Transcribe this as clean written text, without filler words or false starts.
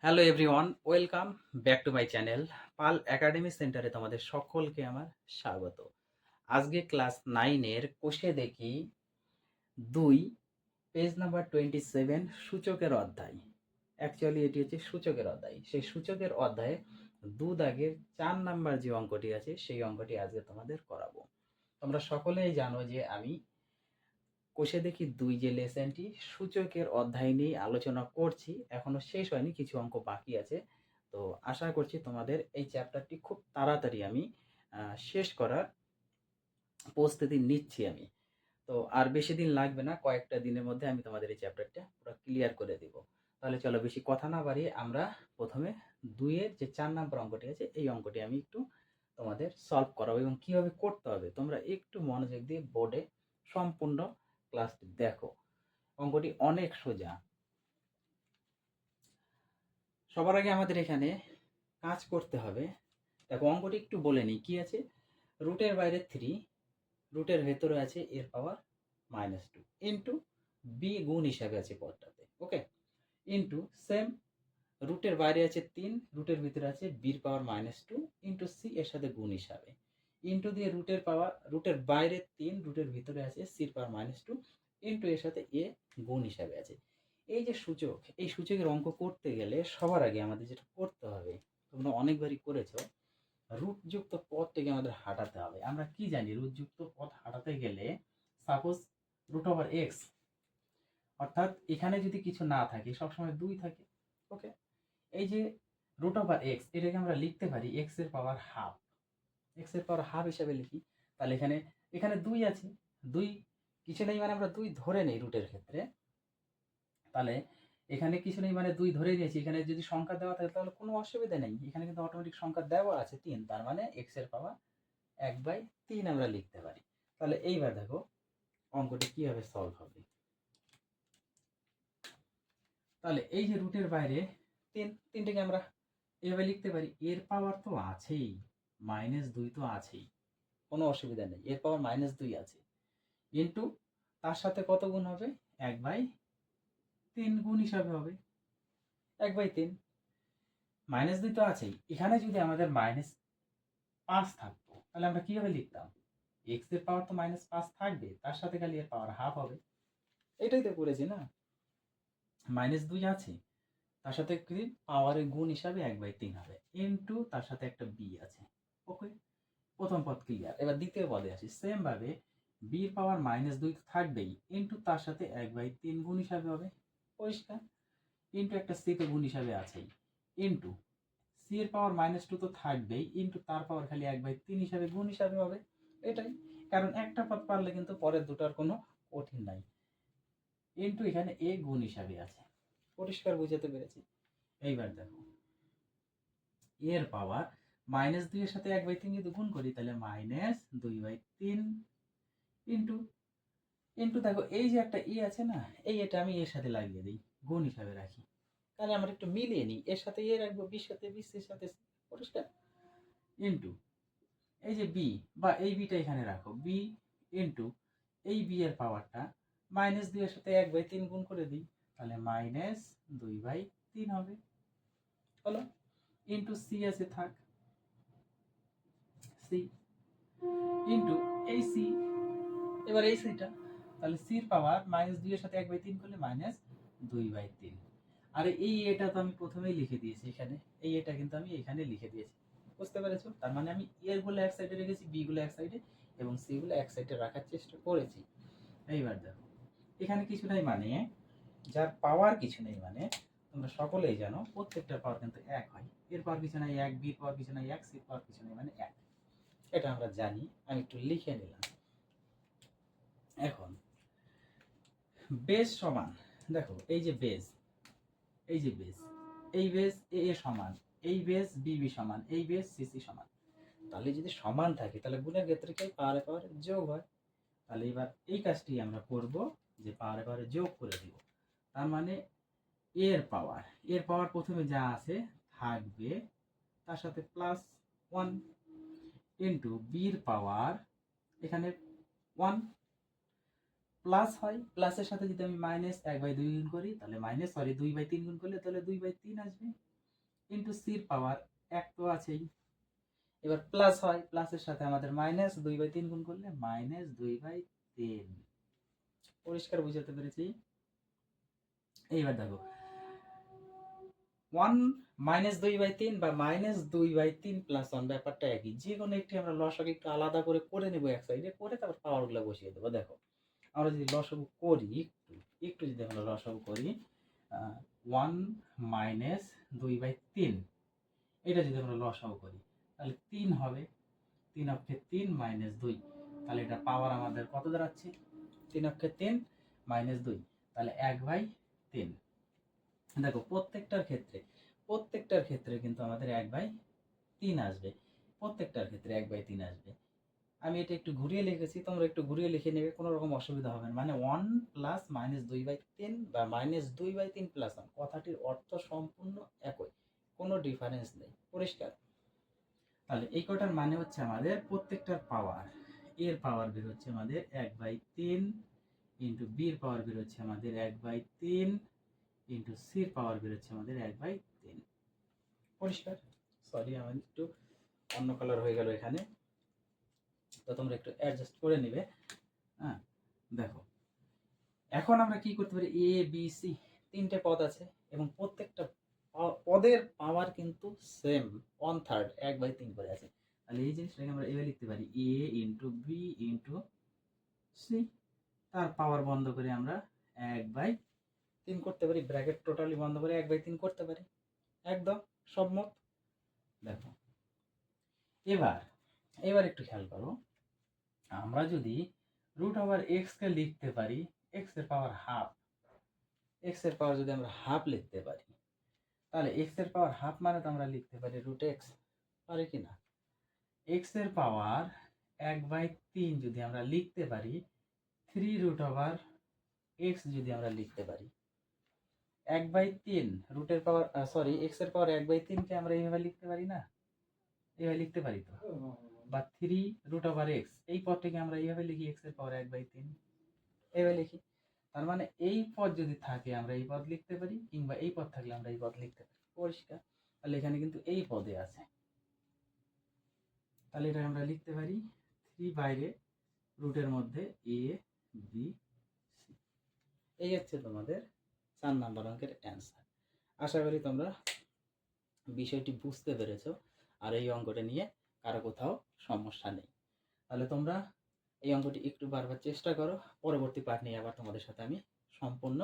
Hello everyone, welcome back to my channel Pal academy সেন্টারে তোমাদের সকলকে আমার স্বাগত। আজকে ক্লাস 9-এর কোষে দেখি 2 পেজ নাম্বার 27 সূচকের অধ্যায়। অ্যাকচুয়ালি এটি হচ্ছে সূচকের অধ্যায়। সেই সূচকের অধ্যায়ে 2 দাগের 4 নাম্বার যে অঙ্কটি আছে সেই অঙ্কটি আজকে তোমাদের করাবো। তোমরা সকলেই জানো যে আমি কোষে দেখি 2 যে লেসনটি সূচকের অধ্যায় নিয়ে আলোচনা করছি, এখনো শেষ হয়নি, কিছু অঙ্ক বাকি আছে। তো আশা করছি তোমাদের এই চ্যাপ্টারটি খুব তাড়াতাড়ি আমি শেষ করার প্রস্তুতি নিচ্ছি আমি। তো আর বেশি দিন লাগবে না, কয়েকটা দিনের মধ্যে আমি তোমাদের এই চ্যাপ্টারটা পুরো ক্লিয়ার করে দিব। তাহলে চলো বেশি কথা না বাড়িয়ে আমরা প্রথমে 2 এর যে 4 নাম্বার অঙ্কটি আছে এই অঙ্কটি আমি একটু তোমাদের সলভ করাবো এবং কিভাবে করতে হবে তোমরা একটু মনোযোগ দিয়ে বোর্ডে সম্পূর্ণ ক্লাসটি দেখো। অঙ্কটি অনেক সোজা। সবার আগে আমাদের এখানে কাজ করতে হবে। দেখো অঙ্কটি একটু বলে নিই কি আছে। রুটের বাইরে 3, রুটের ভেতরে আছে এর পাওয়ার -2 ইন্টু বি গুণ হিসাবে আছে পদটাতে, ওকে, ইন্টু সেম রুটের বাইরে আছে 3, রুটের ভিতরে আছে বির পাওয়ার -2 ইন্টু সি এর সাথে গুণ হিসাবে, ইন্টু দিয়ে রুটের পাওয়ার, রুটের বাইরে 3, রুটের ভিতরে আছে সির পাওয়ার -2 ইন্টু এর সাথে এ গুণ হিসাবে আছে। এই যে সূচক, এই সূচকের অঙ্ক করতে গেলে সবার আগে আমাদের যেটা করতে হবে, তোমরা অনেকবারই করেছো, রুটযুক্ত পদটিকে আমাদের হাঁটাতে হবে। আমরা কি জানি রুটযুক্ত পদ হাঁটাতে গেলে, সাপোজ রুট ওভার এক্স, অর্থাৎ এখানে যদি কিছু না থাকে সবসময় 2 থাকে, ওকে। এই যে রুট ওভার এক্স, এটাকে আমরা লিখতে পারি এক্স এর পাওয়ার হাফ, এক্স এর পাওয়ার হাফ হিসাবে লিখি। তাহলে এখানে এখানে 2 আছে, 2 কিছু নেই মানে আমরা 2 ধরে নেই রুটের ক্ষেত্রে। তাহলে এখানে কিছু নেই মানে 2 ধরে নিয়েছি, এখানে যদি সংখ্যা দেওয়া থাকে তাহলে কোনো অসুবিধা নেই, এখানে কিন্তু অটোমেটিক সংখ্যা দেওয়া আছে 3, তার মানে এক্স এর পাওয়ার 1/3 আমরা লিখতে পারি। তাহলে এইবার দেখো অঙ্কটি কিভাবে সলভ হবে। তাহলে এই যে রুটের বাইরে 3, 3টাকে আমরা এভাবে লিখতে পারি, এর পাওয়ার তো আছেই, -2 তো আছেই, কোনো অসুবিধা নেই, এর পাওয়ার -2 আছে, ইন্টু তার সাথে কত গুণ হবে, 1/3 গুণ হিসাবে হবে 1/3। -2 তো আছেই, এখানে যদি আমাদের -5 থাকতো তাহলে আমরা কিভাবে লিখতাম, এক্স এর পাওয়ার তো -5 থাকবে, তার সাথে খালি এর পাওয়ার হাফ হবে। এটাই তো করেছি না, -2 আছে, তার সাথে কি পাওয়ারের গুণ হিসাবে 1/3 হবে, ইন্টু তার সাথে একটা বি আছে, ওকে। প্রথম পদ ক্লিয়ার। এবার দ্বিতীয় পদে আসি, সেম ভাবে বির পাওয়ার -2 তো থাকবেই, ইন্টু তার সাথে 1/3 গুণ হিসাবে হবে, পরিষ্কার, ইন্টু একটা সি তো গুণ হিসাবে আছেই, ইন্টু সি এর পাওয়ার -2 তো থাকবেই, ইন্টু তার পাওয়ার খালি 1/3 হিসাবে গুণ হিসাবে হবে। এটাই, কারণ একটা পদ পারলে কিন্তু পরের দুটার কোনো কঠিন নাই, ইন্টু এখানে এ গুণ হিসাবে আছে। পরিষ্কার বুঝাতে পেরেছি। এইবার দেখো এর পাওয়ার -2 এর সাথে 1/3 যদি গুণ করি তাহলে -2/3 ইন্টু ইন্টু দেখো এই যে একটা ই আছে না, এই এটা আমি এর সাথে লাগিয়ে দিই, গুণ হিসাবে রাখি, তাহলে আমরা একটু মিলিয়ে নিই, এর সাথে এ রাখবো, বির সাথে বি, সির সাথে সি, পরিষ্কার, ইন্টু এই যে বি বা এই বিটা এখানে রাখো, বি ইন্টু এই বি এর পাওয়ারটা -2 এর সাথে 1/3 গুণ করে দিই, তাহলে -2/3 হবে, হলো, ইন্টু সি আছে থাক, সি ইন্টু এই সি, এবার এই সিটা, তাহলে সির পাওয়ার -2 এর সাথে 1/3 করলে -2/3। আর এই এটা তো আমি প্রথমেই লিখে দিয়েছি এখানে, এই এটা কিন্তু আমি এখানে লিখে দিয়েছি, বুঝতে পেরেছো? তার মানে আমি এর গুলো এক সাইডে রেখেছি, বি গুলো এক সাইডে এবং সি গুলো এক সাইডে রাখার চেষ্টা করেছি। এইবার দেখো এখানে কিছু নাই মানে, যার পাওয়ার কিছু নেই মানে তোমরা সকলেই জানো প্রত্যেকটা পাওয়ার কিন্তু এক হয়, এর পাওয়ার কিছু নাই 1, বির পাওয়ার কিছু নাই 1, সির পাওয়ার কিছু নেই মানে 1, এটা আমরা জানি, আমি একটু লিখে নিলাম। এখন বেস সমান, দেখো এই যে বেস, এই যে বেস, এই বেস এ এ সমান, এই বেস বি বি সমান, এই বেস সি সি সমান, তাহলে যদি সমান থাকে তাহলে গুণের ক্ষেত্রে কি পাওয়ারে পাওয়ারে যোগ হয়। তাহলে এবার এই কাজটি আমরা করব যে পাওয়ারে পাওয়ারে যোগ করে দিব, তার মানে এর পাওয়ার প্রথমে যা আছে থাকবে, তার সাথে +1 ইন্টু বির পাওয়ার এখানে 1 প্লাস হয়, প্লাসের সাথে যদি আমি -1/2 গুণ করি তাহলে 2/3 গুণ করলে তাহলে 2/3 আসবে, ইন্টু সির পাওয়ার 1 তো আছেই। এবার প্লাস হয়, প্লাসের সাথে আমাদের -2/3 গুণ করলে -2/3। পরিষ্কার বুঝাতে পেরেছি? এইবার দেখো 1 -2/3 বা -2/3 + 1 ব্যাপারটা একই। যে কোনো একটি আমরা লসাগু একটু আলাদা করে নেব এক সাইডে, করে তারপর পাওয়ারগুলো বসিয়ে দেবো। দেখো আমরা যদি লসাগু করি, একটু যদি আমরা লসাগু করি 1 -2/3, এটা যদি আমরা লসাগু করি তাহলে 3 হবে। 3 অক্ষে 3 -2, তাহলে এটা পাওয়ার আমাদের কত দাঁড়াচ্ছে? 3 অক্ষে 3 -2, তাহলে 1/3। দেখো প্রত্যেকটার ক্ষেত্রে কিন্তু আমাদের 1/3 আসবে। প্রত্যেকটার ক্ষেত্রে 1/3 আসবে। আমি এটা একটু ঘুরিয়ে লিখেছি, তোমরা একটু ঘুরিয়ে লিখে নেবে, কোনো রকম অসুবিধা হবে না। মানে 1 প্লাস -2/3 বা -2/3 + 1 কথাটির অর্থ সম্পূর্ণ একই, কোনো ডিফারেন্স নেই। পরিষ্কার? তাহলে এই কটার মানে হচ্ছে আমাদের প্রত্যেকটার পাওয়ার, এর পাওয়ার বের হচ্ছে আমাদের 1/3 ইন্টু বির পাওয়ার বের হচ্ছে আমাদের 1/3 ইন্টু সির পাওয়ার বের হচ্ছে আমাদের 1/3। পরিষ্কার? সরি, আমার একটু অন্য কালার হয়ে গেল এখানে, তো তোমরা একটু অ্যাডজাস্ট করে নিবে। হ্যাঁ, দেখো এখন আমরা কি করতে পারি, এ বি সি 3টে পদ আছে এবং প্রত্যেকটা পদের পাওয়ার কিন্তু সেম 1/3 1/3 করে আছে। তাহলে এই জিনিসটাকে আমরা এভাবে লিখতে পারি এ ইন্টু বি ইন্টু সি, তার পাওয়ার বন্ধ করে আমরা 1/3 করতে পারি, ব্র্যাকেট টোটালি বন্ধ করে 1/3 করতে পারি। একদম সম্মত? দেখো এবার একটু খেয়াল করো, আমরা যদি √x কে লিখতে পারি x এর পাওয়ার হাফ, x এর পাওয়ার যদি আমরা হাফ লিখতে পারি, তাহলে x এর পাওয়ার হাফ মানে তো আমরা লিখতে পারি √x, পারি কি না? x এর পাওয়ার 1/3 যদি আমরা লিখতে পারি, 3√x যদি আমরা লিখতে পারি, 1/3 রুটের পাওয়ার x এর পাওয়ার 1/3 কে আমরা এইভাবে লিখতে পারি না? এইভাবে লিখতে পারি তো, বা 3√x এই পদটিকে আমরা এইভাবে লিখি, x এর পাওয়ার 1/3 এইভাবে লিখি। তার মানে এই পদ যদি থাকে আমরা এই পদ লিখতে পারি, কিংবা এই পদ থাকলে আমরা এই পদ লিখতে পারি। পরিষ্কার? তাহলে এখানে কিন্তু এই পদে আছে, তাহলে এটা আমরা লিখতে পারি 3 বাইরে রুটের মধ্যে a b c। এই হচ্ছে তোমাদের 4 নাম্বার অঙ্কের অ্যান্সার। আশা করি তোমরা বিষয়টি বুঝতে পেরেছো, আর এই অঙ্কটা নিয়ে কারো কোথাও সমস্যা নেই। তাহলে তোমরা এই অঙ্কটি একটু বারবার চেষ্টা করো, পরবর্তী পার্ট নিয়ে আবার তোমাদের সাথে আমি সম্পূর্ণ